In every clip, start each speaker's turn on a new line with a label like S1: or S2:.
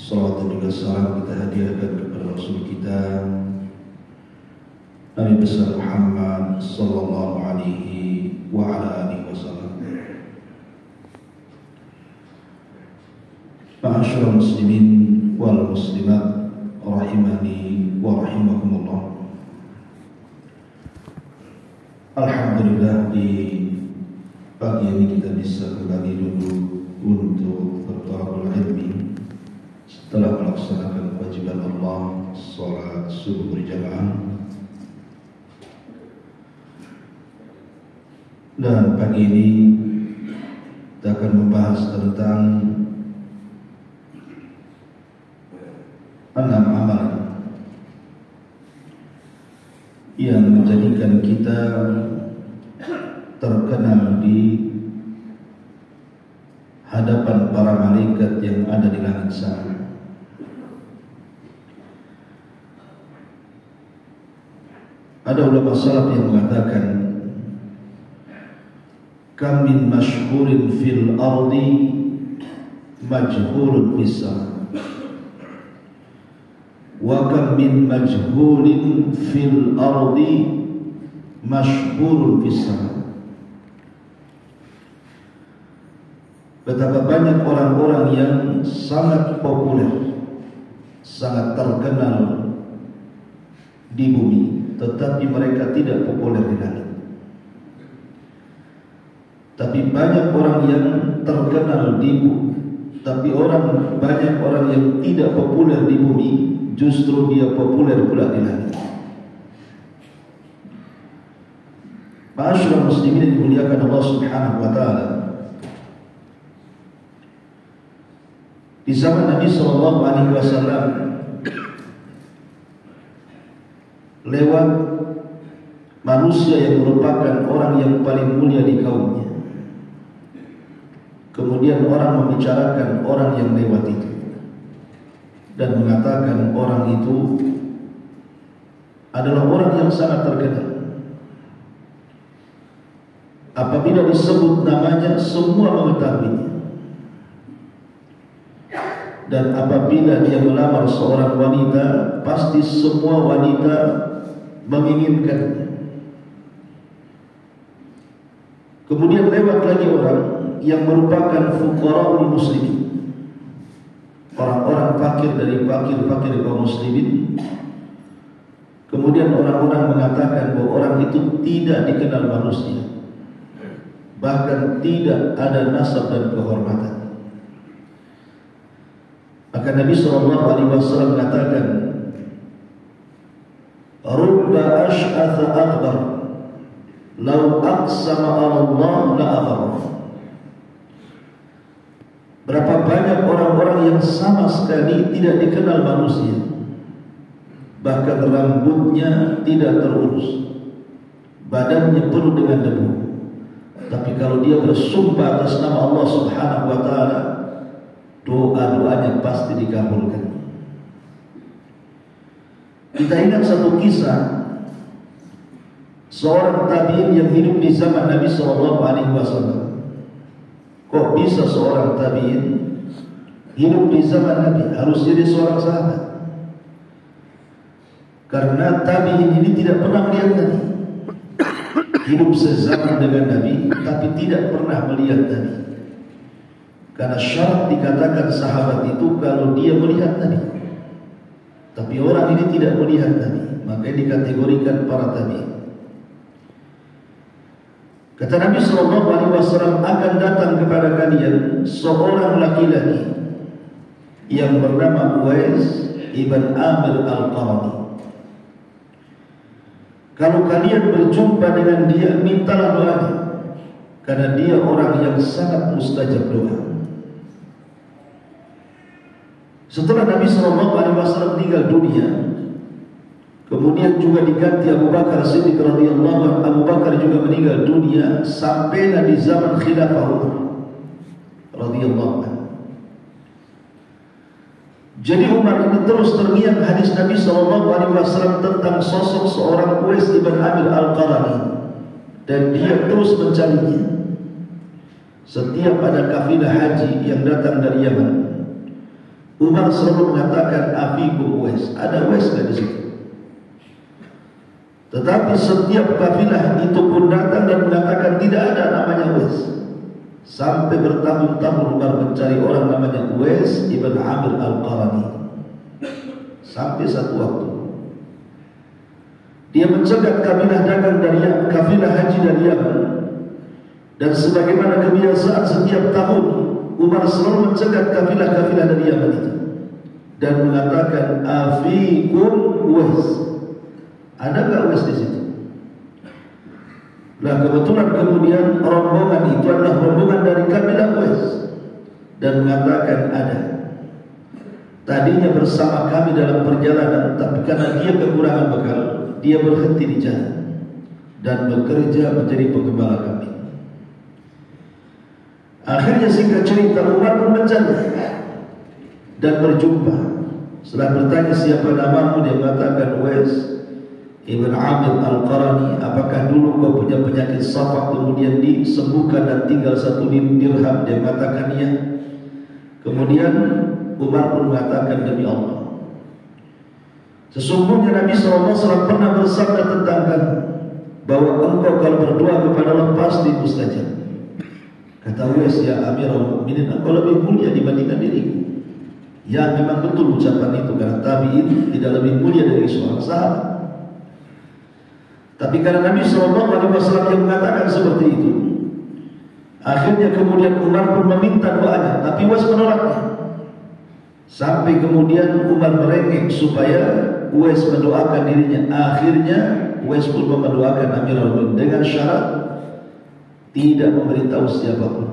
S1: Salawat dan juga salam kita hadiahkan kepada Rasul kita Nabi besar Muhammad sallallahu alaihi wa ala alihi wasallam. Ma'asyiral muslimin wal muslimat rahimani wa rahimakumullah. Alhamdulillah, di pagi ini kita bisa kembali duduk untuk bertolak ilmi setelah melaksanakan kewajiban Allah salat subuh berjamaah. Dan pagi ini kita akan membahas tentang 6 amalan yang menjadikan kita terkenal di hadapan para malaikat yang ada di langit sana. Ada ulama salaf yang mengatakan, kam min masyhurin fil ardi majhulun fis sama, wa kam min majhulin fil ardi masyhurun fis sama. Betapa banyak orang-orang yang sangat populer, sangat terkenal di bumi, tetapi mereka tidak populer di langit. Tapi banyak orang yang terkenal di bumi, tapi banyak orang yang tidak populer di bumi, justru dia populer pula di langit. Ma'asyiral muslimin yang dimuliakan Allah Subhanahu wa taala, di zaman Nabi sallallahu alaihi wasallam lewat manusia yang merupakan orang yang paling mulia di kaumnya. Kemudian orang membicarakan orang yang lewat itu dan mengatakan orang itu adalah orang yang sangat terkenal. Apabila disebut namanya, semua mengetahuinya. Dan apabila dia melamar seorang wanita, pasti semua wanita menginginkannya. Kemudian lewat lagi orang yang merupakan fuqara'ul muslimin, orang-orang fakir dari fakir kaum muslimin. Kemudian orang-orang mengatakan bahwa orang itu tidak dikenal manusia, bahkan tidak ada nasab dan kehormatan. Maka Nabi sallallahu alaihi wasallam mengatakan, rubba ash'atha akbar law aqsama 'ala Allah la aghara. Berapa banyak orang-orang yang sama sekali tidak dikenal manusia, bahkan rambutnya tidak terurus, badannya penuh dengan debu, tapi kalau dia bersumpah atas nama Allah Subhanahu wa taala, doa-doanya pasti dikabulkan. Kita ingat satu kisah seorang tabi'in yang hidup di zaman Nabi sallallahu alaihi wasallam. Kok bisa seorang tabi'in hidup di zaman Nabi? Harus jadi seorang sahabat. Karena tabi'in ini tidak pernah melihat Nabi. Hidup sezaman dengan Nabi, tapi tidak pernah melihat Nabi. Karena syarat dikatakan sahabat itu kalau dia melihat Nabi. Tapi orang ini tidak melihat Nabi, makanya dikategorikan para tabi'in. Kata Nabi sallallahu alaihi wasallam, akan datang kepada kalian seorang laki-laki yang bernama Uwais ibn Amir al-Qarni. Kalau kalian berjumpa dengan dia, mintalah doanya, karena dia orang yang sangat mustajab doa. Setelah Nabi sallallahu alaihi wasallam meninggal dunia, kemudian juga diganti Abu Bakar Siddiq radhiyallahu anhu. Abu Bakar juga meninggal dunia sampai di zaman khilafah Umar radhiyallahu anhu. Jadi Umar ini terus terngiang hadis Nabi sallallahu alaihi wasallam tentang sosok seorang Uwais ibn Amir al-Qarni, dan dia terus mencarinya. Setiap ada kafilah haji yang datang dari Yaman, Umar selalu mengatakan afikum Uwais. Ada Uwais nggak di situ? Tetapi setiap kafilah itu pun datang dan mengatakan tidak ada namanya Uwais. Sampai bertahun-tahun Umar mencari orang namanya Uwais ibn Amir al-Qarani. Sampai satu waktu dia mencegat kafilah dagang dari Yaman, kafilah haji dari Yaman. Dan sebagaimana kebiasaan setiap tahun, Umar selalu mencegat kafilah-kafilah dari Yaman itu dan mengatakan afikum Uwais. Ada nggak Uwais di situ? Nah, kebetulan kemudian rombongan itu adalah rombongan dari kabilah Uwais dan mengatakan ada. Tadinya bersama kami dalam perjalanan, tapi karena dia kekurangan bekal, dia berhenti di jalan dan bekerja menjadi penggembala kami. Akhirnya singkat cerita, Umar pun mencari dan berjumpa. Setelah bertanya siapa namamu, dia mengatakan Uwais ibn Amir al-Qarani. Apakah dulu kau punya penyakit safak kemudian disembuhkan dan tinggal 1 dirham? Dia mengatakan iya. Kemudian Umar pun mengatakan, demi Allah, sesungguhnya Nabi SAW pernah bersabda tentang kamu, bahwa engkau kalau berdoa kepada Allah pasti mustajab. Kata Uwais, ya Amirul Mukminin, engkau lebih mulia dibandingkan diriku. Ya, memang betul ucapan itu, karena tabi'in tidak lebih mulia dari seorang sahabat. Tapi karena Nabi SAW yang mengatakan seperti itu, akhirnya kemudian Umar pun meminta doanya, tapi Uwais menolaknya. Sampai kemudian Umar merengek supaya Uwais mendoakan dirinya. Akhirnya Uwais pun mendoakan Amirul Mukminin dengan syarat tidak memberitahu siapapun.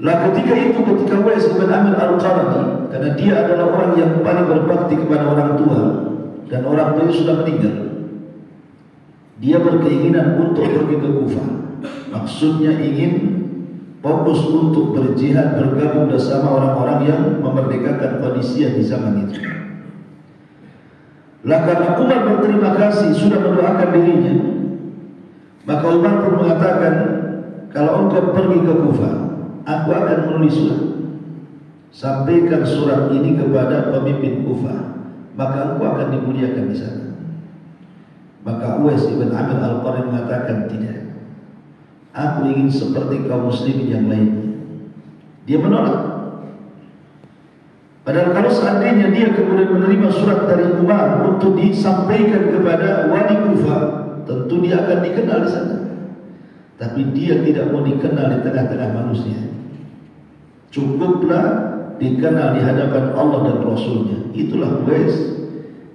S1: Lah ketika Uwais bin Amir al-Qarani, karena dia adalah orang yang paling berbakti kepada orang tua dan orang tuanya sudah meninggal, dia berkeinginan untuk pergi ke Kufah. Maksudnya ingin fokus untuk berjihad, bergabung bersama orang-orang yang memerdekakan Qadisiyah di zaman itu. Lah karena Umar berterima kasih sudah mendoakan dirinya, maka Umar pun mengatakan, kalau engkau pergi ke Kufah, aku akan menulis surat. Sampaikan surat ini kepada pemimpin Kufah, maka engkau akan dimuliakan di sana. Maka Uwais ibn Amir al-Qarani mengatakan, tidak, aku ingin seperti kaum muslimin yang lainnya. Dia menolak. Padahal kalau seandainya dia kemudian menerima surat dari Umar untuk disampaikan kepada wali Kufah, tentu dia akan dikenal di sana. Tapi dia tidak mau dikenal di tengah-tengah manusia. Cukuplah dikenal di hadapan Allah dan Rasulnya. Itulah Uwais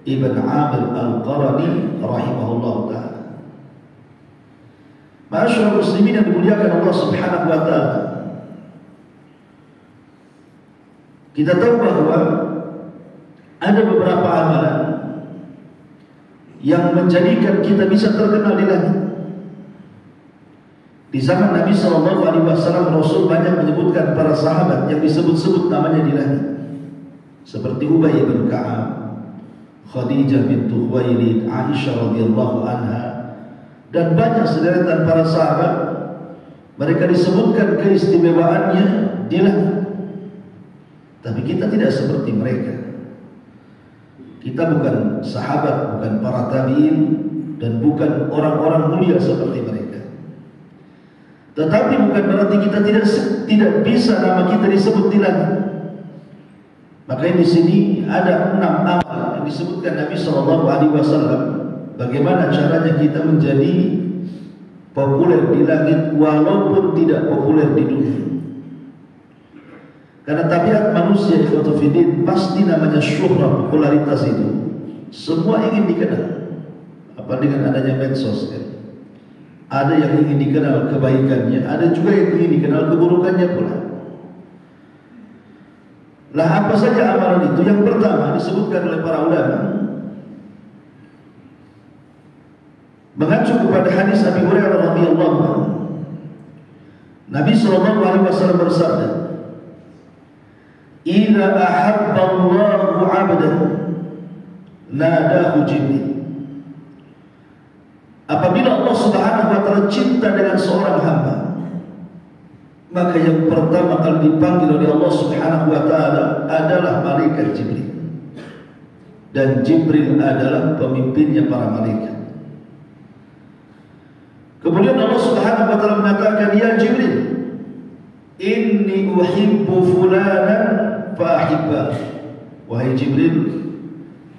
S1: ibn Amir al-Qarani rahimahullah ta'ala. Ma'asyiral muslimin yang dimuliakan Allah Subhanahu wa ta'ala, kita tahu bahwa ada beberapa amalan yang menjadikan kita bisa terkenal di langit. Di zaman Nabi SAW, Rasul banyak menyebutkan para sahabat yang disebut-sebut namanya di langit, seperti Ubay bin Ka'ab, Khadijah bintu Khuwailid, Aisyah radhiyallahu anha, dan banyak sederetan para sahabat. Mereka disebutkan keistimewaannya di langit. Tapi kita tidak seperti mereka. Kita bukan sahabat, bukan para tabi'in, dan bukan orang-orang mulia seperti mereka. Tetapi bukan berarti kita tidak bisa nama kita disebut di langit. Makanya di sini ada 6 amal yang disebutkan Nabi SAW. Bagaimana caranya kita menjadi populer di langit walaupun tidak populer di dunia. Karena tabiat manusia ikhwatufiddin pasti namanya syuhrah, popularitas itu. Semua ingin dikenal. Apa dengan adanya medsos kan? Ada yang ingin dikenal kebaikannya, ada juga yang ingin dikenal keburukannya pula. Lah apa saja amalan itu? Yang pertama disebutkan oleh para ulama, mengacu kepada hadis Abi Hurairah radhiyallahu anhu. Nabi SAW bersabda, "Idza ahabba Allahu 'abdan nadahu Jibril." Apabila Allah Subhanahu wa taala cinta dengan seorang hamba, maka yang pertama kali dipanggil oleh Allah Subhanahu wa taala adalah malaikat Jibril. Dan Jibril adalah pemimpinnya para malaikat. Kemudian Allah Subhanahu wa taala mengatakan, "Ya Jibril, inni uhibbu fulanan fa ahibba." Wahai Jibril,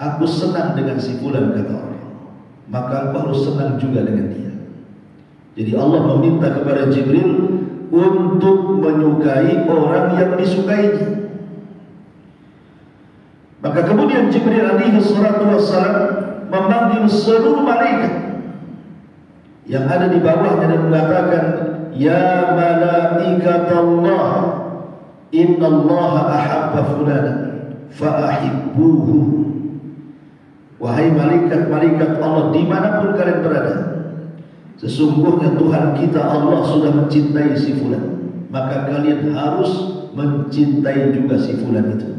S1: aku senang dengan si fulan, kata Allah, maka aku harus senang juga dengan dia. Jadi Allah meminta kepada Jibril untuk menyukai orang yang disukainya. Maka kemudian Jibril alaihi salatu wassalam memanggil seluruh malaikat yang ada di bawahnya dan mengatakan, "Ya malaikatallah, innallaha ahabba fulanan fa ahibbuhu." Wahai malaikat-malaikat Allah dimanapun kalian berada, sesungguhnya Tuhan kita Allah sudah mencintai si fulan, maka kalian harus mencintai juga si fulan itu.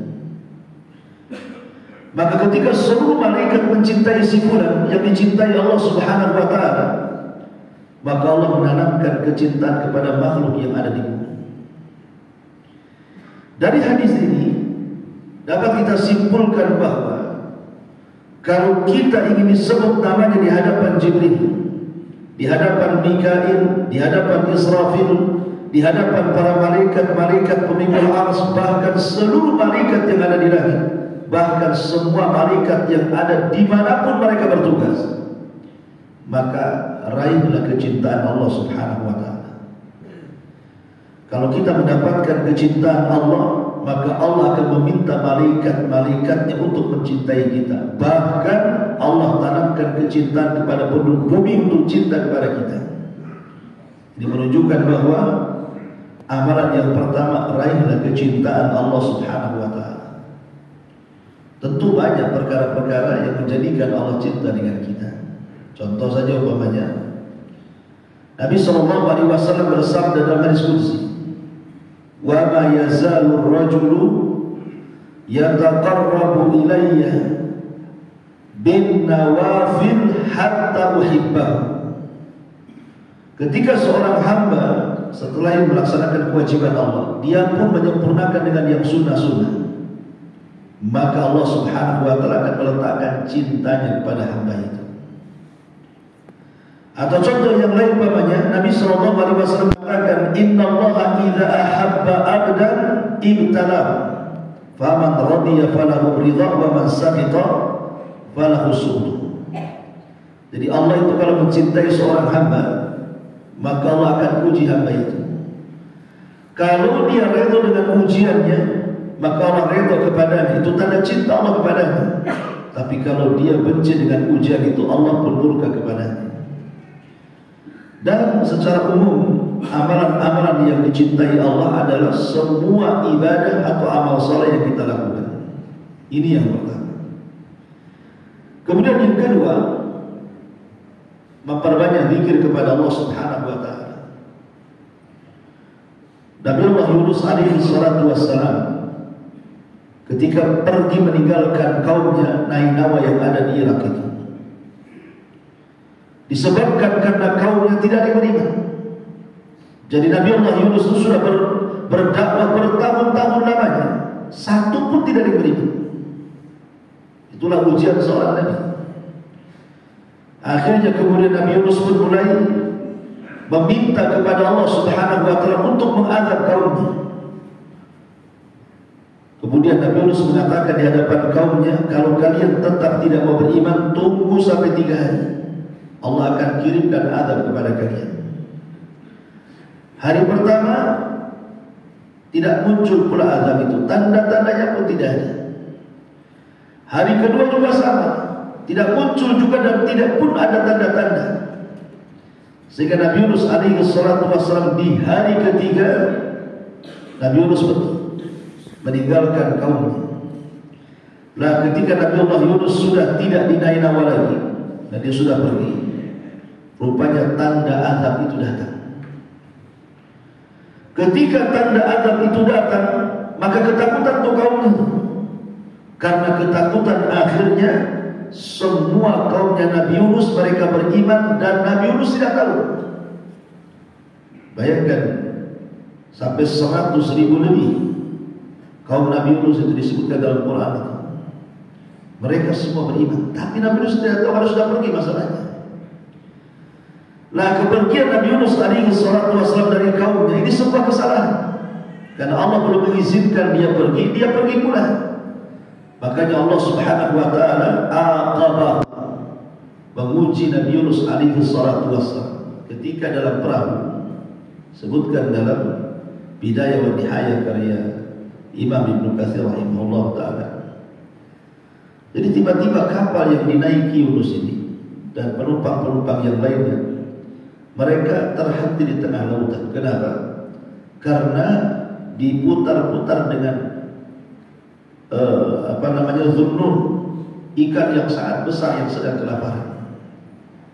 S1: Maka ketika seluruh malaikat mencintai si fulan yang dicintai Allah Subhanahu wa taala, maka Allah menanamkan kecintaan kepada makhluk yang ada di bumi. Dari hadis ini dapat kita simpulkan bahwa kalau kita ingin disebut namanya di hadapan Jibril, di hadapan Mikail, di hadapan Israfil, di hadapan para malaikat-malaikat pemikul arsy, bahkan seluruh malaikat yang ada di langit, bahkan semua malaikat yang ada dimanapun mereka bertugas, maka raihlah kecintaan Allah Subhanahu wa ta'ala. Kalau kita mendapatkan kecintaan Allah, maka Allah akan meminta malaikat-malaikatnya untuk mencintai kita. Bahkan Allah tanamkan kecintaan kepada penduduk bumi untuk cinta kepada kita. Ini menunjukkan bahwa amalan yang pertama, raihlah kecintaan Allah Subhanahu wa ta'ala. Tentu banyak perkara-perkara yang menjadikan Allah cinta dengan kita. Contoh saja umpamanya, Nabi SAW bersabda dalam hadis qudsi, "Wa ma yazalu ar-rajulu yataqarrabu ilayya bin nawafil hatta uhibbahu." Ketika seorang hamba setelah melaksanakan kewajiban Allah, dia pun menyempurnakan dengan yang sunnah-sunnah, maka Allah Subhanahu wa ta'ala akan meletakkan cintanya kepada hamba itu. Atau contoh yang lain umpamanya, Nabi SAW mengatakan, "Innallaha idza ahabba 'abdan ibtalahu, faman radiya falahu ridha wa man sakhita falahu sukhط." Jadi Allah itu kalau mencintai seorang hamba, maka Allah akan uji hamba itu. Kalau dia redha dengan ujiannya, maka Allah redha kepadanya, itu tanda cinta Allah kepadanya. Tapi kalau dia benci dengan ujian itu, Allah pun murka kepadanya. Dan secara umum, amalan-amalan yang dicintai Allah adalah semua ibadah atau amal saleh yang kita lakukan. Ini yang pertama. Kemudian yang kedua, memperbanyak zikir kepada Allah Subhanahu wa ta'ala. Nabi Allah Yunus alaihi salatu wassalam ketika pergi meninggalkan kaumnya Nainawa yang ada di Irak itu, disebabkan karena kaumnya tidak beriman. Jadi Nabi Allah Yunus itu sudah berdakwah bertahun-tahun lamanya, satu pun tidak beriman. Itulah ujian seorang Nabi. Akhirnya kemudian Nabi Yunus pun mulai meminta kepada Allah Subhanahu wa ta'ala untuk mengadab kaumnya. Kemudian Nabi Yunus mengatakan di hadapan kaumnya, "Kalau kalian tetap tidak mau beriman, tunggu sampai 3 hari. Allah akan kirimkan azab kepada kalian." Hari pertama tidak muncul pula azab itu, tanda-tandanya pun tidak ada. Hari kedua juga sama, tidak muncul juga dan tidak pun ada tanda-tanda. Sehingga Nabi Yunus alaihi salatu wassalam di hari ketiga, Nabi Yunus meninggalkan kaumnya. Nah, ketika Nabi Allah Yunus sudah tidak di Nainawa lagi dan dia sudah pergi, rupanya tanda azab itu datang. Ketika tanda azab itu datang, maka ketakutan untuk kaumnya. Karena ketakutan, akhirnya semua kaumnya Nabi Yunus mereka beriman dan Nabi Yunus tidak tahu. Bayangkan, sampai 100.000 lebih. Kaum Nabi Yunus itu disebutkan dalam Quran itu. Mereka semua beriman, tapi Nabi Yunus tidak tahu kalau sudah pergi masalahnya. Nah, kepergian Nabi Yunus alaihi salatu wassalam dari kaumnya ini sebuah kesalahan. Karena Allah belum mengizinkan dia pergi pula. Makanya Allah Subhanahu wa taala aqabah, menguji Nabi Yunus alaihi salatu wassalam ketika dalam perahu. Sebutkan dalam Bidayah wa Nihayah karya Imam Ibnu Katsir rahimahullah taala. Jadi tiba-tiba kapal yang dinaiki Yunus ini dan penumpang-penumpang yang lainnya, mereka terhenti di tengah lautan. Kenapa? Karena diputar-putar dengan zunnun, ikan yang sangat besar yang sedang kelaparan.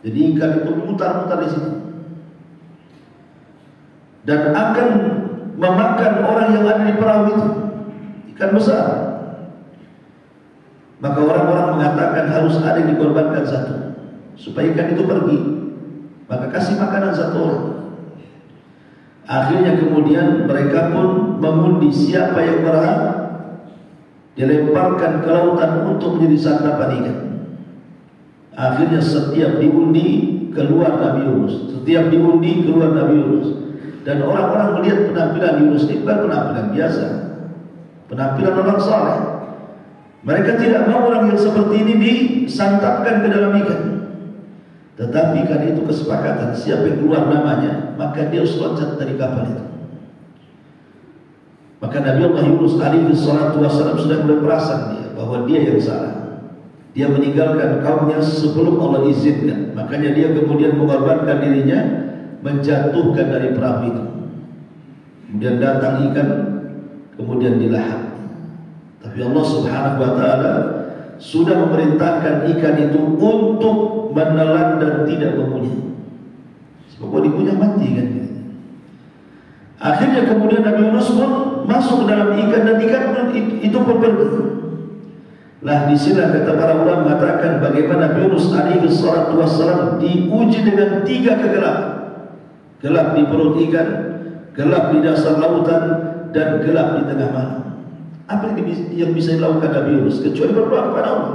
S1: Jadi ikan itu memutar-mutar di situ dan akan memakan orang yang ada di perahu itu, ikan besar. Maka orang-orang mengatakan harus ada yang dikorbankan satu supaya ikan itu pergi. Maka kasih makanan satu orang. Akhirnya kemudian mereka pun mengundi siapa yang berhak dilemparkan ke lautan untuk menjadi santapan ikan. Akhirnya setiap diundi keluar Nabi Yunus, setiap diundi keluar Nabi Yunus. Dan orang-orang melihat penampilan Yunus ini bukan penampilan biasa, penampilan orang saleh. Mereka tidak mau orang yang seperti ini disantapkan ke dalam ikan. Tetapi kan itu kesepakatan, siapa yang keluar namanya maka dia harus loncat dari kapal itu. Maka Nabi Allah Yunus alaihi salatu wassalam sudah mulai perasan dia bahwa dia yang salah. Dia meninggalkan kaumnya sebelum Allah izinkan. Makanya dia kemudian mengorbankan dirinya, menjatuhkan dari perahu itu. Kemudian datang ikan, kemudian dilahap. Tapi Allah Subhanahu wa taala sudah memerintahkan ikan itu untuk menelan dan tidak mengunyah. Sebab kalau dikunyah mati kan. Akhirnya kemudian Nabi Yunus pun masuk ke dalam ikan dan ikan itu pun pergi. Lah di sini kata para ulama mengatakan bagaimana Nabi Yunus alaihi salatu wassalam diuji dengan 3 kegelapan. Gelap di perut ikan, gelap di dasar lautan, dan gelap di tengah malam. Apa yang bisa dilakukan Nabi Yunus kecuali berdoa kepada Allah?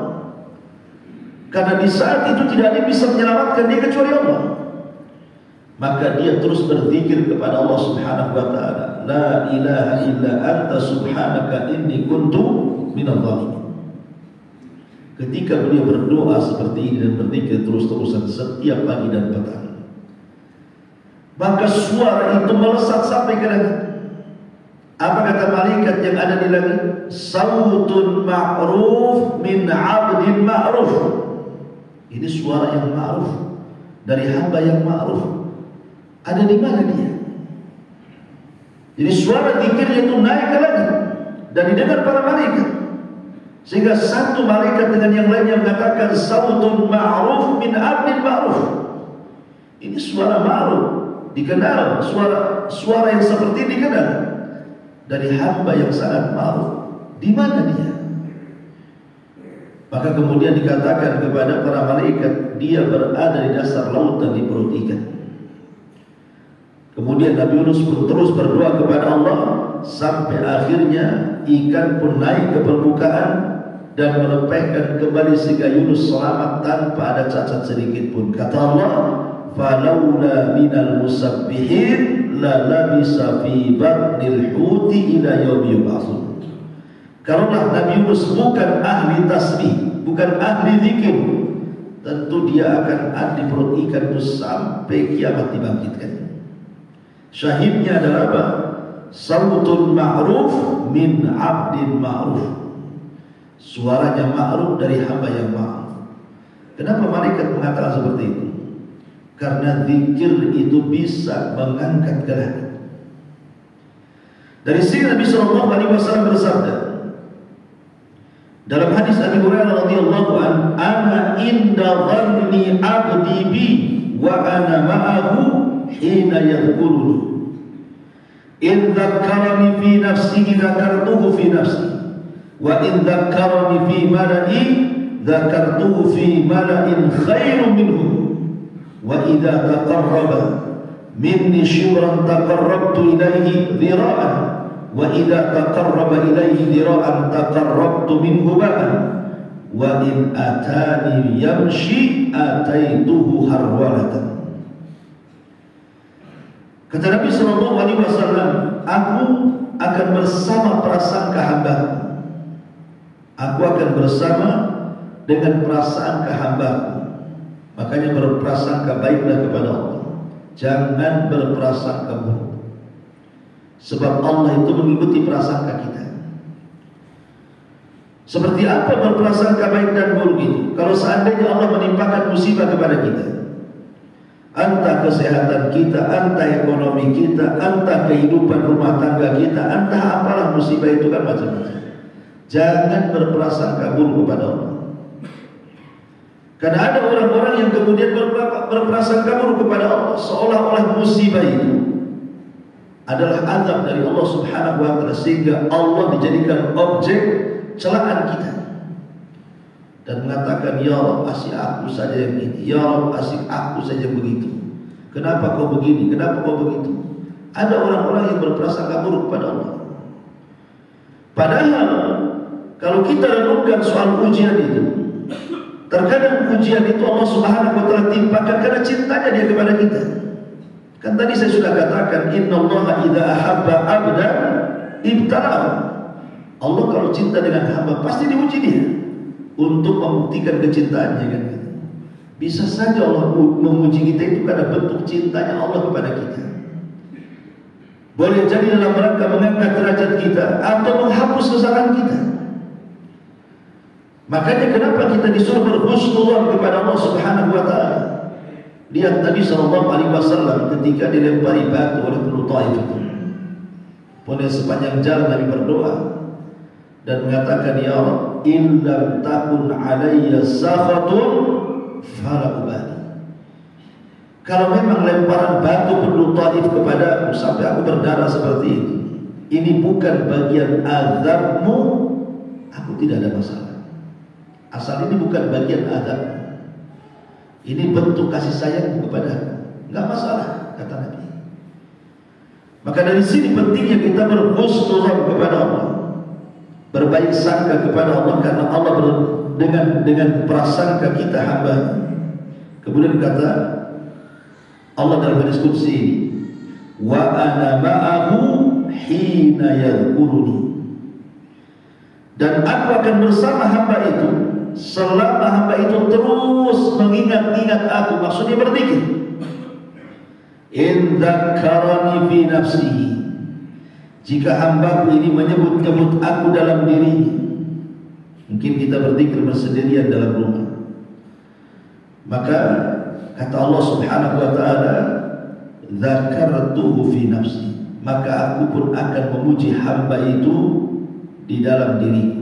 S1: Karena di saat itu tidak ada yang bisa menyelamatkan dia kecuali Allah. Maka dia terus berzikir kepada Allah Subhanahu wa taala, la ilaha illa anta subhanaka inni kuntu minadh dhalimin. Ketika beliau berdoa seperti ini dan berzikir terus-terusan setiap pagi dan petang, maka suara itu melesat sampai ke langit. Apa kata malaikat yang ada di langit? Sautun ma'ruf min 'abdin ma'ruf. Ini suara yang ma'ruf dari hamba yang ma'ruf. Ada di mana dia? Jadi suara zikirnya itu naik ke langit dan didengar para malaikat. Sehingga satu malaikat dengan yang lainnya mengatakan sautun ma'ruf min 'abdin ma'ruf. Ini suara ma'ruf, dikenal, suara yang seperti ini dikenal dari hamba yang sangat ma'ruf. Di mana dia? Maka kemudian dikatakan kepada para malaikat, dia berada di dasar lautan di perut ikan. Kemudian Nabi Yunus pun terus berdoa kepada Allah sampai akhirnya ikan pun naik ke permukaan dan melepaskan kembali sehingga Yunus selamat tanpa ada cacat sedikit pun. Kata Allah, falaula minal musabbihin la labisa fi batnil huti ila yaumi yub'atsun. Kalaulah Nabi Yunus bukan ahli tasbih, bukan ahli zikir, tentu dia akan ada di perut ikan itu sampai kiamat dibangkitkan. Syahidnya adalah apa? Sautun ma'ruf min 'abdin ma'ruf. Suaranya ma'ruf dari hamba yang ma'ruf. Kenapa malaikat mengatakan seperti itu? Karena zikir itu bisa mengangkat ke langit. Dari sini Nabi sallallahu alaihi wasallam bersabda dalam hadis Abi Hurairah radhiyallahu anhu, "Ana inda dhanni 'abdi bi wa ana ma'ahu hina yadhkuruni. In dzakkarani fi nafsihi dzakartuhu fi nafsi, wa in dzakkarani fi mala'i dzakartuhu fi mala'in khairum minhum. Wa idza taqarraba minni shibran taqarrabtu ilaihi dhira'an wa idza taqarraba ilaihi dhira'an taqarrabtu minhu ba'an wa in atani yamshi ataituhu harwalatan. Kata Nabi sallallahu alaihi wasallam, aku akan bersama prasangka hamba-Ku. Aku akan bersama dengan prasangka hamba-Ku. Makanya berprasangka baiklah kepada Allah. Jangan berprasangka buruk. Sebab Allah itu mengikuti prasangka kita. Seperti apa berprasangka baik dan buruk itu? Kalau seandainya Allah menimpakan musibah kepada kita, entah kesehatan kita, entah ekonomi kita, entah kehidupan rumah tangga kita, entah apalah musibah itu kan macam-macam. Jangan berprasangka buruk kepada Allah. Karena ada orang-orang yang kemudian berprasangka buruk kepada Allah, seolah-olah musibah itu adalah azab dari Allah Subhanahu wa taala, sehingga Allah dijadikan objek celaan kita dan mengatakan, ya Rabb, asih aku saja yang ini, ya Rabb, asih aku saja begitu. Kenapa kau begini? Kenapa kau begitu? Ada orang-orang yang berprasangka buruk kepada Allah. Padahal kalau kita renungkan soal ujian itu, terkadang ujian itu Allah Subhanahu wa taala timpakan karena cintanya Dia kepada kita. Kan tadi saya sudah katakan, innallaha idza ahabba 'abdan ibtalahu. Allah kalau cinta dengan hamba pasti diuji dia untuk membuktikan kecintaannya kan. Bisa saja Allah memuji kita itu karena bentuk cintanya Allah kepada kita. Boleh jadi dalam rangka mengangkat derajat kita atau menghapus kesalahan kita. Makanya kenapa kita disuruh berhusnuzon kepada Allah Subhanahu wa taala. Lihat Nabi sallallahu alaihi wasallam ketika dilempari batu oleh penduduk Taif itu. Pada sepanjang jalan Nabi berdoa dan mengatakan, ya Rabb, in lam takun alayya sakhatun fala ubali. Kalau memang lemparan batu penduduk Taif kepadaku sampai aku berdarah seperti ini bukan bagian azabmu, aku tidak ada masalah. Asal ini bukan bagian azab, ini bentuk kasih sayangmu kepadaku, enggak masalah, kata Nabi. Maka dari sini pentingnya kita berhusnuzon kepada Allah, berbaik sangka kepada Allah, karena Allah dengan prasangka kita hamba. Kemudian kata Allah dalam hadis qudsi ini, wa ana ma'ahu hina yadhkuruni, dan aku akan bersama hamba itu selama hamba itu terus mengingat-ingat aku, maksudnya berzikir. In dzakkarani fi nafsihi, jika hambaku ini menyebut-nyebut aku dalam dirinya. Mungkin kita berzikir bersendirian dalam rumah, maka kata Allah Subhanahu wa taala, dzakartuhu fi nafsi, maka aku pun akan memuji hamba itu di dalam diriku.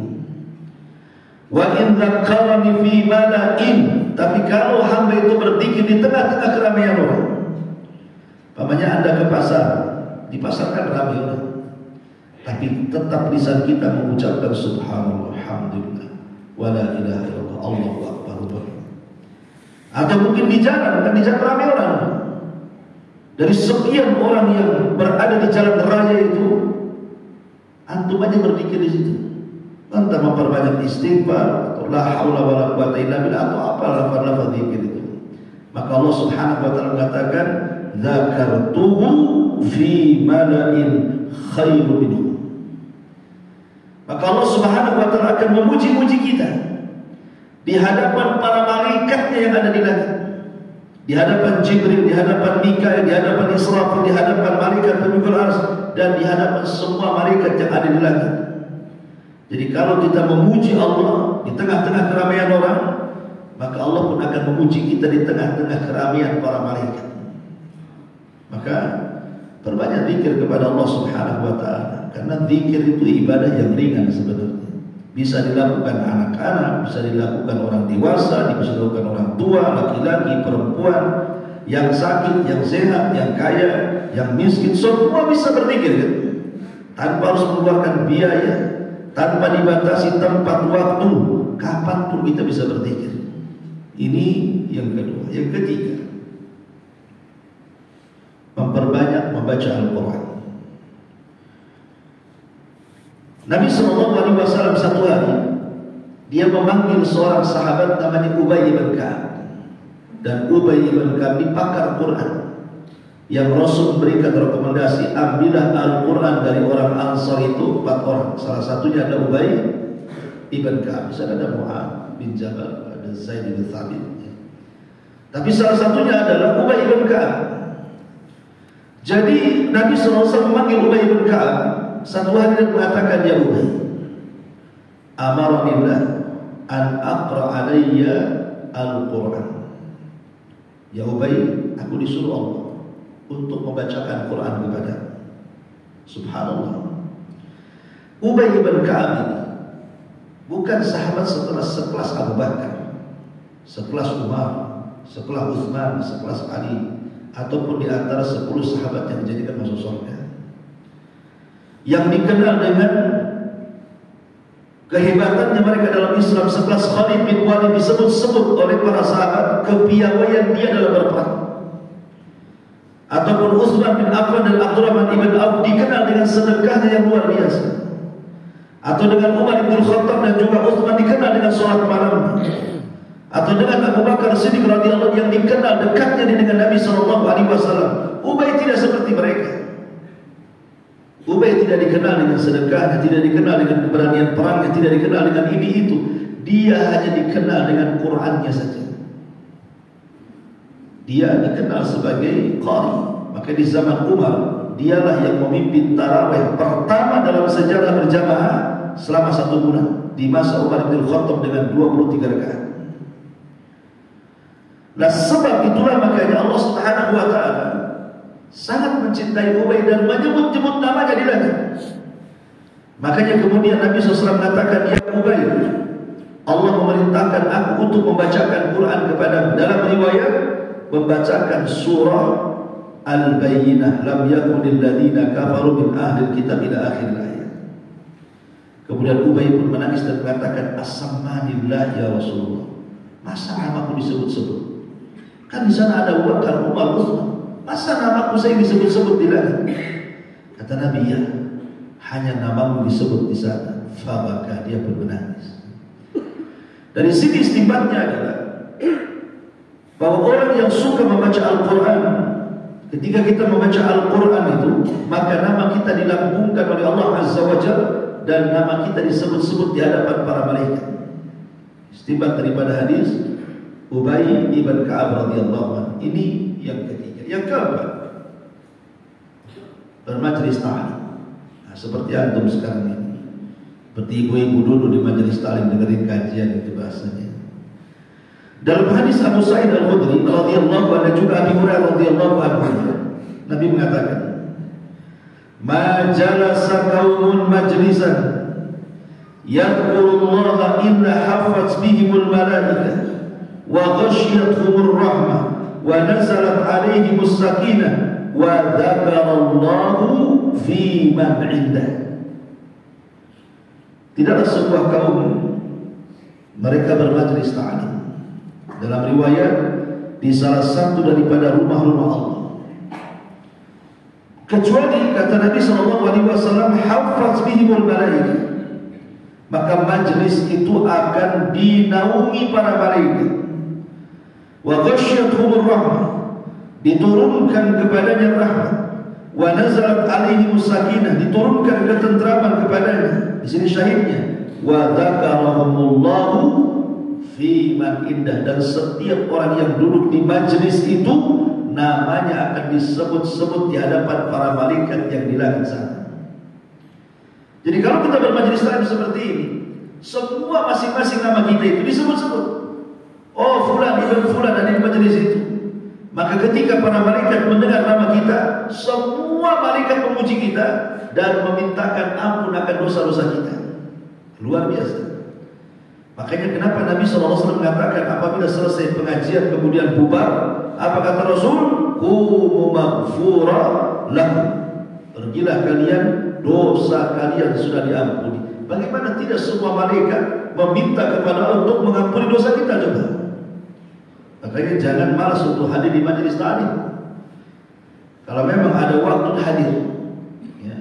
S1: Wa in dzakkarani fi mala'in, tapi kalau hamba itu berzikir di tengah-tengah keramaian orang. Pamannya Anda ke pasar, di pasar kan ramai orang, tapi tetap lisan kita mengucapkan subhanallah, alhamdulillah, wa la ilaha illallah, Allahu akbar. Atau mungkin di jalan, kan di jalan ramai orang. Dari sekian orang yang berada di jalan raya itu, antum aja berzikir di situ. Entah memperbanyak istighfar atau la haula wala quwata illa billah atau apa lafaz-lafaz zikir itu. Maka Allah Subhanahu wa taala mengatakan, dzakartuhu fi mala'in khairu minhu. Maka Allah Subhanahu wa taala akan memuji-muji kita di hadapan para malaikatnya yang ada di langit, di hadapan Jibril, di hadapan Mikail, di hadapan Israfil, di hadapan malaikat pemikul ars, dan di hadapan semua malaikat yang ada di langit. Jadi kalau kita memuji Allah di tengah-tengah keramaian orang, maka Allah pun akan memuji kita di tengah-tengah keramaian para malaikat. Maka perbanyak zikir kepada Allah Subhanahu wa taala, karena zikir itu ibadah yang ringan sebenarnya. Bisa dilakukan anak-anak, bisa dilakukan orang dewasa, bisa dilakukan orang tua, laki-laki, perempuan, yang sakit, yang sehat, yang kaya, yang miskin, semua bisa berzikir kan? Tanpa harus mengeluarkan biaya, tanpa dibatasi tempat waktu, kapanpun kita bisa berzikir. Ini yang kedua. Yang ketiga, memperbanyak membaca Al-Quran. Nabi SAW satu hari dia memanggil seorang sahabat namanya Ubay bin Ka'ab, dan Ubay bin Ka'ab ini pakar Quran yang Rasul berikan rekomendasi, ambillah Al-Quran dari orang Ansar itu 4 orang. Salah satunya ada Ubay bin Ka'ab, misalnya ada Mu'ad bin Jabal, ada Zaid bin Thabit, tapi salah satunya adalah Ubay bin Ka'ab. Jadi Nabi SAW memanggil Ubay bin Ka'ab satu hari dan mengatakan, ya Ubay, amaranillah an aqra alayya al-Quran. Ya Ubay, aku disuruh Allah untuk membacakan Quran kepada. Subhanallah. Ubay bin Ka'ab ini bukan sahabat sekelas Abu Bakar, sekelas Umar, sekelas Utsman, sekelas Ali, ataupun di antara 10 sahabat yang dijadikan masuk surga. Yang dikenal dengan kehebatannya mereka dalam Islam, sekelas Khalid bin Walid disebut-sebut oleh para sahabat kepiawaian dia dalam berperang. Ataupun Utsman bin Affan dan Abdurrahman ibn Auf dikenal dengan sedekahnya yang luar biasa. Atau dengan Umar bin Khattab dan juga Utsman dikenal dengan sholat malam. Atau dengan Abu Bakar Siddiq radhiyallahu yang dikenal dekatnya dengan Nabi SAW. Ubay tidak seperti mereka. Ubay tidak dikenal dengan sedekahnya, tidak dikenal dengan keberanian perangnya, tidak dikenal dengan ini itu. Dia hanya dikenal dengan Qur'annya saja. Dia dikenal sebagai qari. Maka di zaman Umar, dialah yang memimpin tarawih pertama dalam sejarah berjamaah selama 1 bulan di masa Umar bin Khattab dengan 23 rakaat. Nah, sebab itulah makanya Allah Subhanahu wa taala sangat mencintai Ubay dan menyebut-nyebut namanya di langit. Makanya kemudian Nabi SAW mengatakan, ya Ubay, Allah memerintahkan aku untuk membacakan Quran kepadamu. Dalam riwayat membacakan surah Al-Bayyinah, lam yakunil ladzina kafaru min ahlil kitab ila akhir ayat. Kemudian Ubay pun menangis dan mengatakan, as-sammanillah ya Rasulullah. Masa namaku disebut-sebut? Kan di sana ada Abu Bakar, Umar, Utsman. Masa namaku saya disebut-sebut di langit? Kata Nabi, ya, hanya namamu disebut di sana. Fabaka, dia pun menangis. Dari sini istimbatnya adalah bahwa orang yang suka membaca Al-Quran, ketika kita membaca Al-Quran itu, maka nama kita dilambungkan oleh Allah Azza wa Jalla dan nama kita disebut-sebut di hadapan para malaikat. Istimbat daripada hadis Ubay bin Ka'ab radhiyallahu anhu. Ini yang ketiga. Yang keempat, bermajelis ta'lim. Nah, seperti antum sekarang ini, seperti ibu-ibu duduk di majelis ta'lim dengerin kajian, itu bahasanya. Dalam hadis Abu Sa'id Al-Khudri radhiyallahu anhu dan juga Abi Hurairah radhiyallahu anhu, Nabi mengatakan, "Ma jalasa qaumun majlisan yadhkurullaha illa haffat bihimul malaikah wa ghasyiyatuhumur rahmah wa nazalat alaihimus sakinah wa dzakarallahu fi man 'indah." Tidaklah sebuah kaum mereka bermajlis ta'lim. Dalam riwayat di salah satu daripada rumah-rumah Allah, kecuali kata Nabi SAW, haffaz bihimul malaikah, maka majlis itu akan dinaungi para malaikat. Wa ghasyiyatuhumur rahmah, diturunkan kepadanya rahmat. Wa nazalat alaihimus sakinah, diturunkan ketentraman kepadanya. Di sini syahidnya, wa dzakarahumullahu fi man indah, dan setiap orang yang duduk di majlis itu namanya akan disebut-sebut di hadapan para malaikat yang di langit sana. Jadi kalau kita bermajlis ta'lim seperti ini, semua masing-masing nama kita itu disebut-sebut. Oh, fulan ibn fulan ada di majlis itu. Maka ketika para malaikat mendengar nama kita, semua malaikat memuji kita dan memintakan ampun akan dosa-dosa kita. Luar biasa. Makanya kenapa Nabi SAW mengatakan apabila selesai pengajian kemudian bubar, apa kata Rasul? Qumu maghfura lakum. Pergilah kalian, dosa kalian sudah diampuni. Bagaimana tidak semua malaikat meminta kepada Allah untuk mengampuni dosa kita coba? Makanya jangan malas untuk hadir di majelis ta'lim. Kalau memang ada waktu hadir, ya.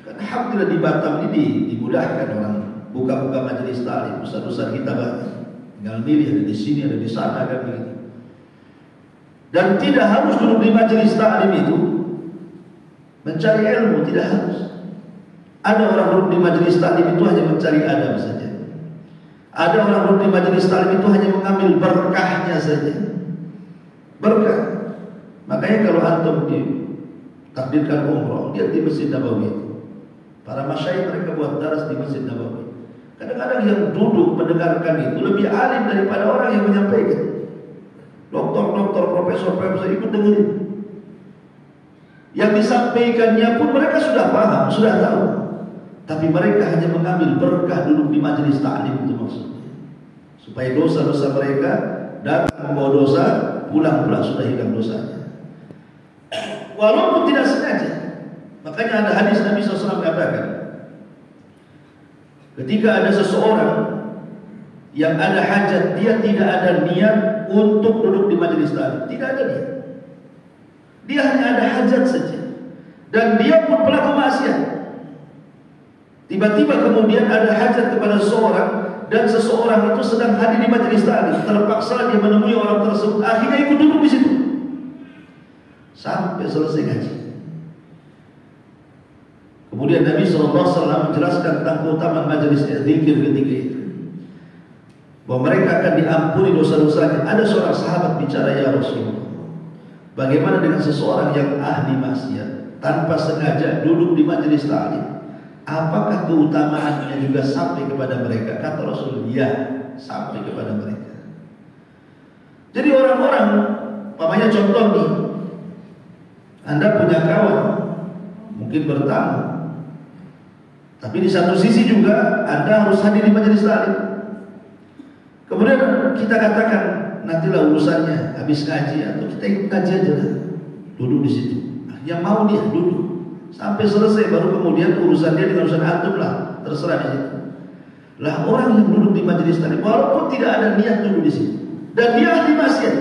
S1: Kan alhamdulillah di Batam ini dimudahkan orang buka-buka majelis taklim, ustaz-ustaz kita banyak. Tinggal milih, ada di sini, ada di sana, kan begitu. Dan tidak harus duduk di majelis taklim itu mencari ilmu, tidak harus. Ada orang duduk di majelis taklim itu hanya mencari adab saja. Ada orang duduk di majelis taklim itu hanya mengambil berkahnya saja. Berkah. Makanya kalau antum ditakdirkan umroh, lihat di Masjid Nabawi itu. Para masyayikh mereka buat daras di Masjid Nabawi. Kadang-kadang yang duduk mendengarkan itu lebih alim daripada orang yang menyampaikan. Doktor-doktor, profesor-profesor ikut dengerin. Yang disampaikannya pun mereka sudah paham, sudah tahu. Tapi mereka hanya mengambil berkah duduk di majelis taklim itu maksudnya. Supaya dosa-dosa mereka datang membawa dosa, pulang-pulang sudah hilang dosanya. Walaupun tidak sengaja. Makanya ada hadis Nabi SAW katakan, ketika ada seseorang yang ada hajat, dia tidak ada niat untuk duduk di majelis taklim, tidak ada niat. Dia hanya ada hajat saja, dan dia pun pelaku maksiat. Tiba-tiba kemudian ada hajat kepada seseorang, dan seseorang itu sedang hadir di majelis taklim, terpaksa dia menemui orang tersebut, akhirnya ikut duduk di situ sampai selesai ngaji. Kemudian Nabi SAW menjelaskan tentang keutamaan majelis zikir ketika itu, bahwa mereka akan diampuni dosa-dosanya. Ada seorang sahabat bicara, ya Rasulullah, bagaimana dengan seseorang yang ahli maksiat tanpa sengaja duduk di majelis taklim? Apakah keutamaannya juga sampai kepada mereka? Kata Rasul, ya, sampai kepada mereka. Jadi orang-orang, umpamanya contoh nih, Anda punya kawan, mungkin bertamu, tapi di satu sisi juga Anda harus hadir di majelis taklim. Kemudian kita katakan, nantilah urusannya habis ngaji, atau kita ikut ngaji aja lah, duduk di situ. Yang mau dia duduk sampai selesai, baru kemudian urusan dia dengan urusan antum lah, terserah di situ. Lah orang yang duduk di majelis taklim, walaupun tidak ada niat duduk di situ, dan dia ahli maksiat,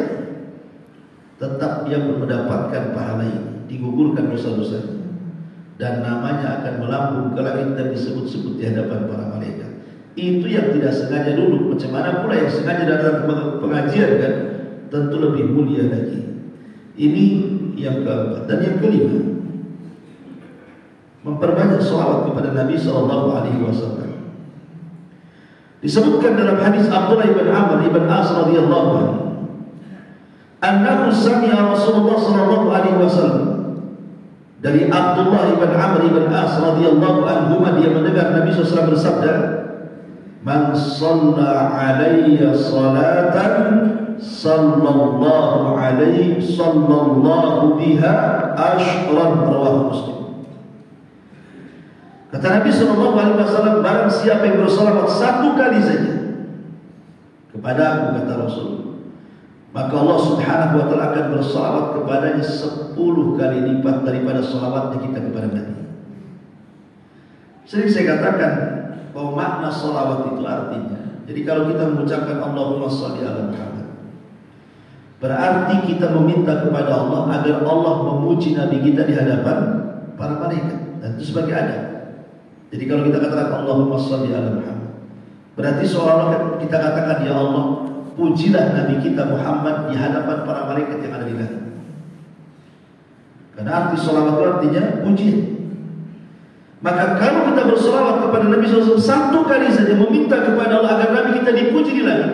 S1: tetap dia mendapatkan pahala ini, digugurkan dosa-dosanya, dan namanya akan melambung ke langit dan disebut-sebut di hadapan para malaikat. Itu yang tidak sengaja duduk. Macam mana pula yang sengaja datang ke pengajian, kan? Tentu lebih mulia lagi. Ini yang keempat. Dan yang kelima, memperbanyak sholawat kepada Nabi SAW. Disebutkan dalam hadis Abdullah ibn Amr ibn As radhiyallahu anhu, annahu sami'a Rasulullah sallallahu alaihi wasallam. Dari Abdullah ibn Amr ibn As radhiyallahu anhu, dia mendengar Nabi SAW bersabda, man shalla alayya salatan sallallahu biha ashran, rawahu Muslim. Kata Nabi SAW, barang siapa yang bersalawat satu kali saja kepada aku, kata Rasul, maka Allah Subhanahu wa ta'ala akan bersalawat kepadanya 10 kali lipat daripada salawatnya kita kepada Nabi. Sering saya katakan bahwa makna salawat itu artinya, jadi kalau kita mengucapkan Allahumma sholli ala Muhammad, berarti kita meminta kepada Allah agar Allah memuji Nabi kita di hadapan para malaikat, dan itu sebagai adab. Jadi kalau kita katakan Allahumma sholli ala Muhammad, berarti seolah-olah kita katakan, ya Allah, pujilah Nabi kita Muhammad di hadapan para malaikat yang ada di langit. Karena arti sholawat itu artinya pujian. Maka kalau kita bersolawat kepada Nabi SAW satu kali saja, meminta kepada Allah agar Nabi kita dipuji di langit,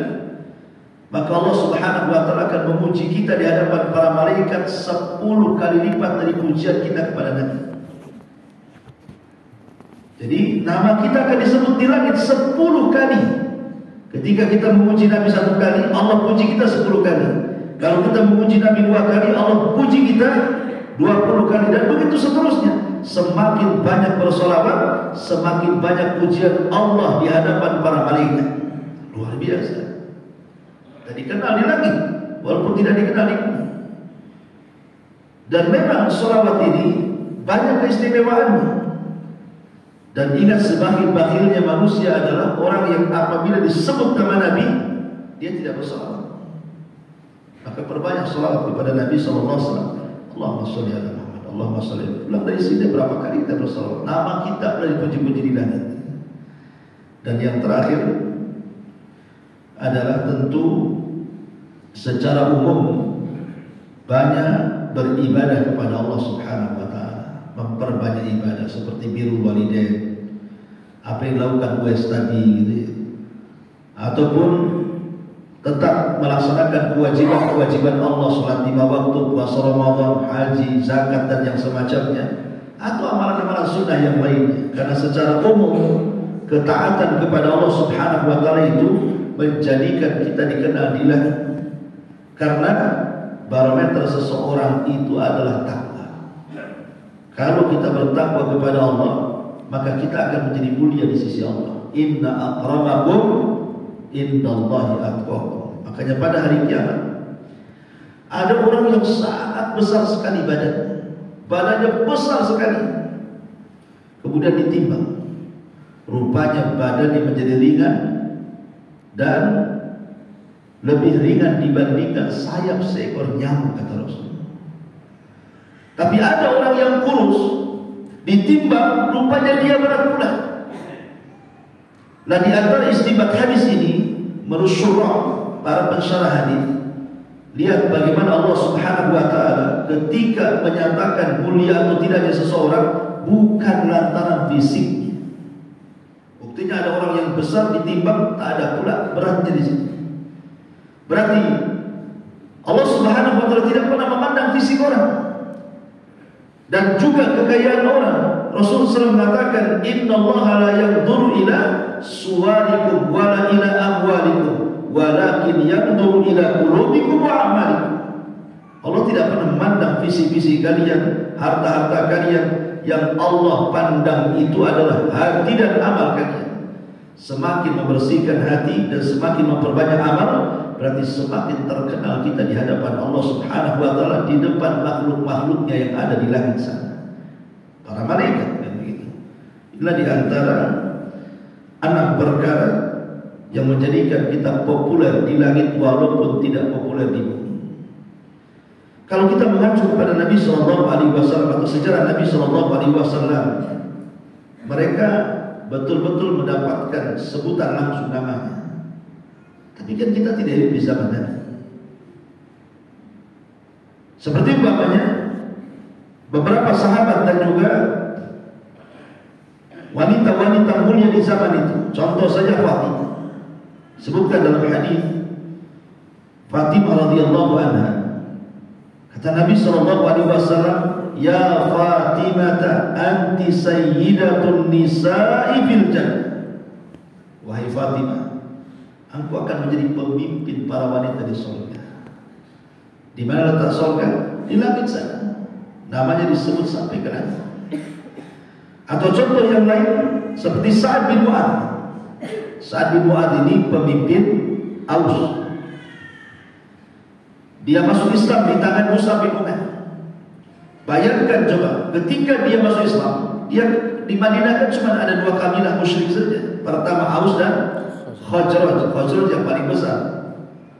S1: maka Allah Subhanahu wa ta'ala akan memuji kita di hadapan para malaikat 10 kali lipat dari pujian kita kepada Nabi. Jadi nama kita akan disebut di langit 10 kali. Ketika kita memuji Nabi 1 kali, Allah puji kita 10 kali. Kalau kita memuji Nabi 2 kali, Allah puji kita 20 kali, dan begitu seterusnya. Semakin banyak bersolawat, semakin banyak pujian Allah di hadapan para malaikat. Luar biasa. Dan dikenal di langit, walaupun tidak dikenal di bumi. Dan memang solawat ini banyak keistimewaannya. Dan ingat, sebakhil-bakhilnya manusia adalah orang yang apabila disebut nama Nabi, dia tidak bersolawat. Maka perbanyak solawat kepada Nabi SAW. Allahumma sholli ala Allahumma sholli. Pulang dari sini berapa kali kita bersalawat? Nama kita telah dipuji-puji di langit. Dan yang terakhir adalah tentu secara umum banyak beribadah kepada Allah Subhanahu wa taala, memperbanyak ibadah seperti birrul walidain, apa yang dilakukan Uwais tadi gitu ya. Ataupun tetap melaksanakan kewajiban-kewajiban Allah, salat 5 waktu, puasa Ramadan, haji, zakat dan yang semacamnya, atau amalan-amalan sunnah yang lainnya. Karena secara umum ketaatan kepada Allah Subhanahu wa taala itu menjadikan kita dikenal di langit. Karena barometer seseorang itu adalah takwa. Kalau kita bertakwa kepada Allah, maka kita akan menjadi mulia di sisi Allah. Inna akramakum indallahi atqakum. Makanya pada hari kiamat ada orang yang sangat besar sekali badannya besar sekali, kemudian ditimbang, rupanya badannya menjadi ringan dan lebih ringan dibandingkan sayap seekor nyamuk, kata Rasul. Tapi ada orang yang kurus, ditimbang, rupanya dia berat pula. Nah, di antara istibat hadis ini menurut syurah para pensyarah hadis, lihat bagaimana Allah Subhanahu wa taala ketika menyatakan mulia atau tidaknya seseorang bukan lantaran fisiknya. Buktinya ada orang yang besar ditimbang, tak ada pula beratnya di sini. Berarti Allah Subhanahu wa taala tidak pernah memandang fisik orang dan juga kekayaan orang. Rasul SAW mengatakan, innallaha la yanzuru ila suwarikum wala ila amwalikum walakin yanzuru ila qulubikum wa a'malikum. Allah tidak pernah memandang visi-visi kalian, harta-harta kalian. Yang Allah pandang itu adalah hati dan amal kalian. Semakin membersihkan hati dan semakin memperbanyak amal, berarti semakin terkenal kita di hadapan Allah Subhanahu wa taala, di depan makhluk-makhluknya yang ada di langit sana, para malaikat dan begitu. Inilah di antara 6 perkara yang menjadikan kita populer di langit walaupun tidak populer di bumi. Kalau kita mengacu kepada Nabi Sallallahu Alaihi Wasallam atau sejarah Nabi Sallallahu Alaihi Wasallam, mereka betul-betul mendapatkan sebutan langsung namanya. Tapi kan kita tidak hidup di zaman Nabi. Seperti umpamanya beberapa sahabat dan juga wanita-wanita mulia di zaman itu. Contoh saja Fatimah. Sebutkan dalam hadis Fatimah radhiyallahu anha. Kata Nabi sallallahu alaihi wasallam, "Ya Fatimah, anti sayyidatun nisa'i fil jannah." Wahai Fatimah, engkau akan menjadi pemimpin para wanita di surga. Di mana letak surga? Di langit sana. Namanya disebut sampai ke langit. Atau contoh yang lain seperti Sa'ad bin Mu'adz. Sa'ad bin Mu'adz ini pemimpin Aus. Dia masuk Islam di tangan Musa bin Umair. Bayangkan coba, ketika dia masuk Islam, dia di Madinah kan cuma ada 2 kabilah musyrik saja. Pertama Aus dan Khazraj. Khazraj yang paling besar.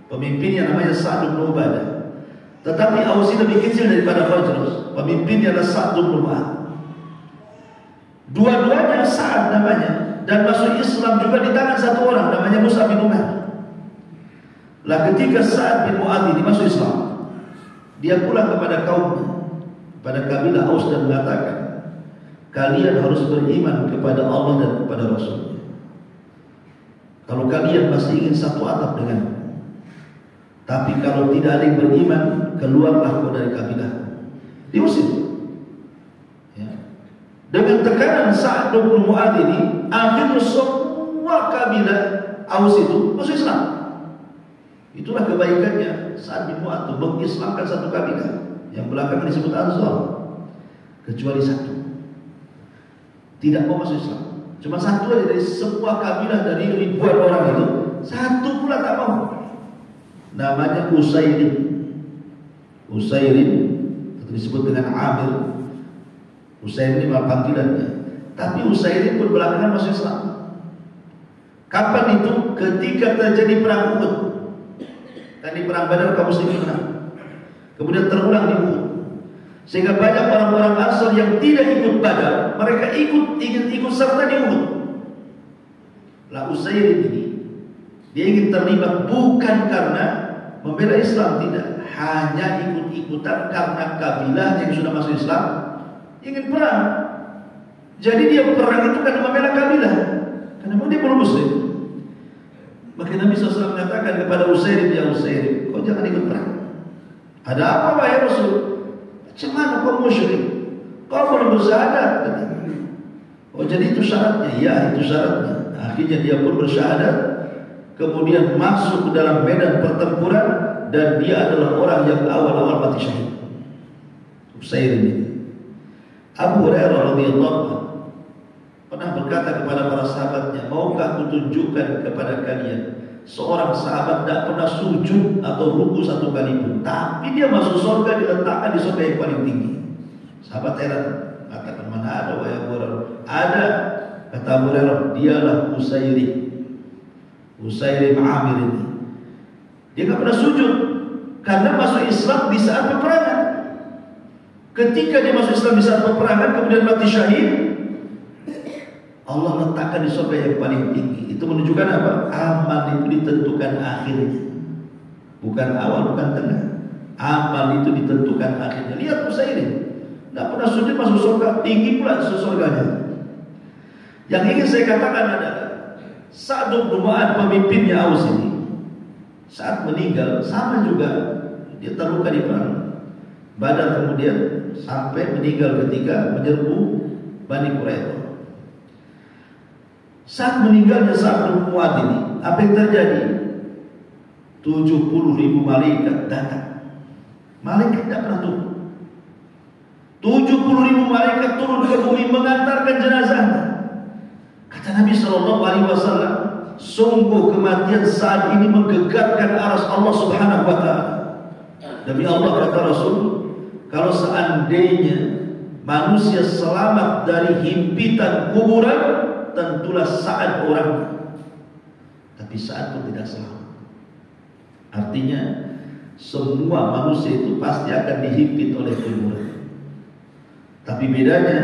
S1: Pemimpinnya namanya Sa'd bin Ubadah. Tetapi Aus ini lebih kecil daripada Khazraj. Pemimpinnya adalah Sa'd bin Mu'adz. Dua-duanya Sa'ad namanya, dan masuk Islam juga di tangan satu orang namanya Musa bin Umair. Lah ketika Sa'ad bin Mu'adz ini masuk Islam, dia pulang kepada kaumnya, pada kabilah Aus, dan mengatakan, kalian harus beriman kepada Allah dan kepada Rasul. Kalau kalian masih ingin satu atap denganku, tapi kalau tidak ada yang beriman, keluarlah kau dari kabilah. Diusir. Ya. Dengan tekanan Sa'ad bin Mu'adz ini, akhirnya semua kabilah Aus itu masuk Islam. Itulah kebaikannya Sa'ad bin Mu'adz mengislamkan satu kabilah yang belakangan disebut Ansar, kecuali satu tidak mau masuk Islam. Cuma satu aja dari sebuah kabilah dari ribuan orang itu, satu pula tak mau. Namanya Usairim. Usairim atau disebut dengan Amir. Usairim ini malah panggilannya. Tapi Usairim pun belakangan masuk Islam. Kapan itu? Ketika terjadi perang Uhud. Dan di perang Badar kaum muslimin menang. Kemudian terulang di Uhud. Sehingga banyak orang-orang Ansar yang tidak ikut Badar, mereka ingin ikut serta di Uhud. Lah Usairim ini, dia ingin terlibat bukan karena membela Islam, tidak, hanya ikut-ikutan karena kabilah yang sudah masuk Islam ingin perang. Jadi dia perang itu karena membela kabilah, karena memang dia belum Muslim. Maka Nabi SAW mengatakan kepada Usairim, ya Usairim, kau jangan ikut perang. Ada apa wahai Rasul? Macam mana kau musyrik? Kau belum bersyahadat. Oh jadi itu syaratnya? Ya itu syaratnya. Akhirnya dia pun bersyahadat, kemudian masuk ke dalam medan pertempuran, dan dia adalah orang yang awal-awal mati syahid. Usairim ini. Abu Hurairah radhiyallahu anhu pernah berkata kepada para sahabatnya, maukah kutunjukkan kepada kalian seorang sahabat tidak pernah sujud atau ruku satu kali pun, tapi dia masuk surga, diletakkan di surga yang paling tinggi. Sahabat heran, katakan, mana ada wahai Abu Hurairah? Ada, kata Abu Hurairah, dialah Usairim Amir ini. Dia tidak pernah sujud karena masuk Islam di saat peperangan. Ketika dia masuk Islam di saat peperangan, kemudian mati syahid, Allah letakkan di surga yang paling tinggi. Itu menunjukkan apa? Amal itu ditentukan akhirnya, bukan awal, bukan tengah. Amal itu ditentukan akhirnya. Lihat Usairim, tidak pernah sujud masuk surga, tinggi pula surganya. Yang ingin saya katakan adalah Sa'd bin Mu'adz, pemimpinnya Aus ini, saat meninggal sama juga, dia terluka di perang Badar, kemudian sampai meninggal ketika menyerbu Bani Quraidah. Saat meninggalnya Sa'd bin Mu'adz ini, apa yang terjadi? 70.000 malaikat datang. Malaikat tidak pernah turun. 70.000 malaikat turun ke bumi mengantarkan jenazahnya. Kata Nabi SAW, sungguh kematian saat ini menggegarkan aras Allah Subhanahu wa Ta'ala. Demi Allah, kata Rasul, kalau seandainya manusia selamat dari himpitan kuburan, tentulah Sa'ad orangnya. Tapi Sa'ad pun tidak selamat. Artinya semua manusia itu pasti akan dihimpit oleh kuburan. Tapi bedanya,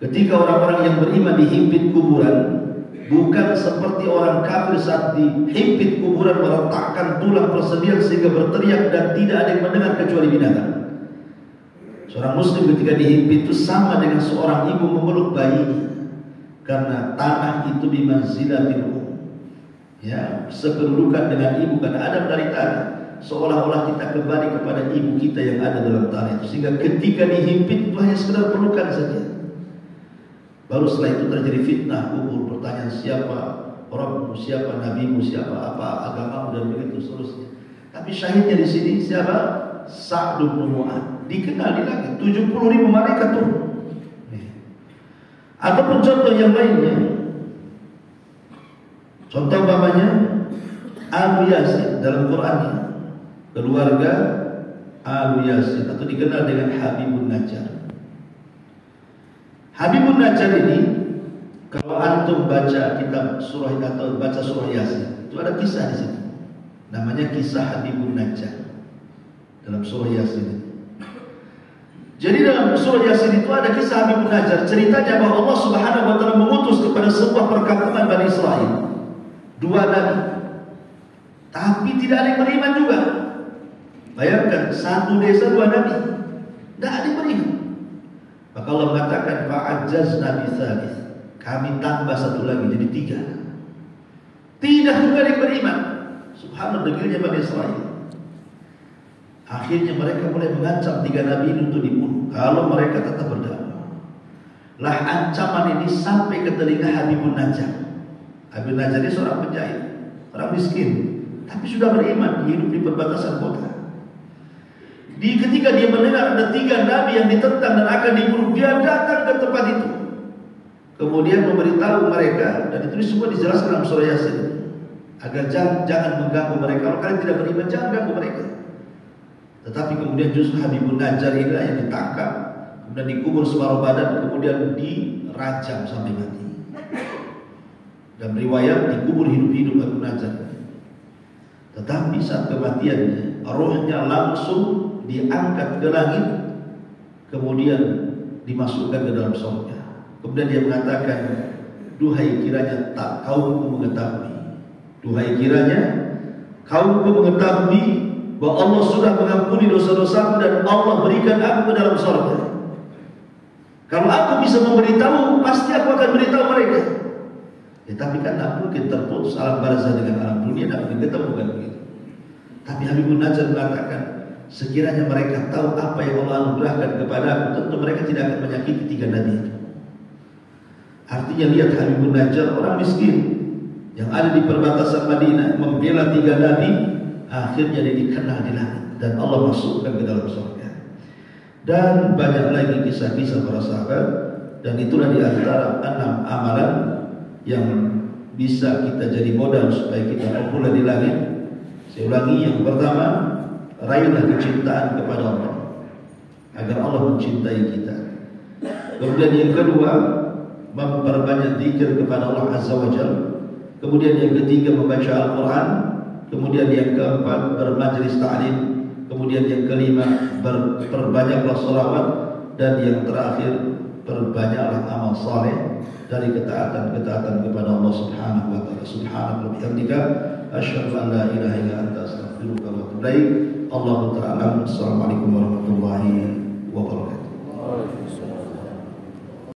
S1: ketika orang-orang yang beriman dihimpit kuburan, bukan seperti orang kafir saat dihimpit kuburan meretakkan tulang persediaan sehingga berteriak dan tidak ada yang mendengar kecuali binatang. Seorang muslim ketika dihimpit itu sama dengan seorang ibu memeluk bayinya, karena tanah itu bimanzilatil um, ya, sekedudukan dengan ibu, karena Adam dari tanah, seolah-olah kita kembali kepada ibu kita yang ada dalam tanah itu. Sehingga ketika dihimpit itu hanya sekedar pelukan saja. Baru setelah itu terjadi fitnah kubur, pertanyaan siapa Rabbmu, siapa nabimu, siapa apa agamamu, dan begitu seterusnya. Tapi syahidnya di sini siapa? Sa'd bin Mu'adz. Dikenal di langit, 70.000 malaikat turun. Ataupun contoh yang lainnya, contoh umpamanya Abu Yasin dalam Qur'annya, keluarga Abu Yasin, atau dikenal dengan Habibun Najjar. Habibun Najjar ini, kalau antum baca kitab surah atau baca surah Yasin, itu ada kisah di situ. Namanya kisah Habibun Najjar dalam surah Yasin. Jadi dalam surah Yasin itu ada kisah Habibun Najjar, ceritanya bahwa Allah Subhanahu wa Ta'ala mengutus kepada sebuah perkampungan Bani Israel 2 nabi, tapi tidak ada yang beriman juga. Bayangkan, satu desa 2 nabi, tidak ada yang beriman. Maka Allah mengatakan fa'ajazna bitsalits, kami tambah 1 lagi jadi 3. Tidak juga ada yang beriman. Subhanallah, degilnya Bani Israel. Akhirnya mereka mulai mengancam 3 nabi ini untuk dibunuh kalau mereka tetap berdakwah. Lah ancaman ini sampai ke telinga Habibun Najjar. Habibun Najjar ini seorang penjahit, orang miskin, tapi sudah beriman, hidup di perbatasan kota. Ketika dia mendengar ada 3 nabi yang ditentang dan akan dibunuh, dia datang ke tempat itu, kemudian memberitahu mereka, dan itu semua dijelaskan dalam surah Yasin, agar jangan mengganggu mereka. Kalau kalian tidak beriman, jangan ganggu mereka. Tetapi kemudian justru Habibun Najjar inilah yang ditangkap, kemudian dikubur separuh badan, kemudian dirajam sampai mati. Dan riwayat dikubur hidup-hidup Habibun Najjar. Tetapi saat kematiannya, rohnya langsung diangkat ke langit kemudian dimasukkan ke dalam surga. Kemudian dia mengatakan, duhai kiranya tak kaumku mengetahui, duhai kiranya kaumku mengetahui bahwa Allah sudah mengampuni dosa-dosaku dan Allah berikan aku ke dalam surga. Kalau aku bisa memberitahu, pasti aku akan beritahu mereka. Ya, tapi kan tak mungkin terputus alam barzah dengan alam dunia, tak mungkin ketemu kan begitu. Tapi Habibun Najjar mengatakan, sekiranya mereka tahu apa yang Allah anugerahkan kepada aku, tentu mereka tidak akan menyakiti tiga nabi itu. Artinya lihat Habibun Najjar, orang miskin yang ada di perbatasan Madinah, membela tiga nabi, akhirnya dia dikenal di langit dan Allah masukkan ke dalam surga. Dan banyak lagi kisah-kisah para sahabat, dan itulah di antara 6 amalan yang bisa kita jadi modal supaya kita populer di langit. Saya ulangi, yang pertama, raihlah kecintaan kepada Allah agar Allah mencintai kita. Kemudian yang kedua, memperbanyak zikir kepada Allah Azza wa Jalla. Kemudian yang ketiga, membaca Al-Quran. Kemudian yang keempat, bermajlis ta'lim. Kemudian yang kelima, perbanyaklah sholawat. Dan yang terakhir, perbanyaklah amal saleh dari ketaatan-ketaatan kepada Allah Subhanahu wa taala. Subhanallah wa bihamdika, asyhadu an la ilaha illa anta, astaghfiruka wa atubu ilaik. Allahu ta'ala. Assalamualaikum warahmatullahi wabarakatuh.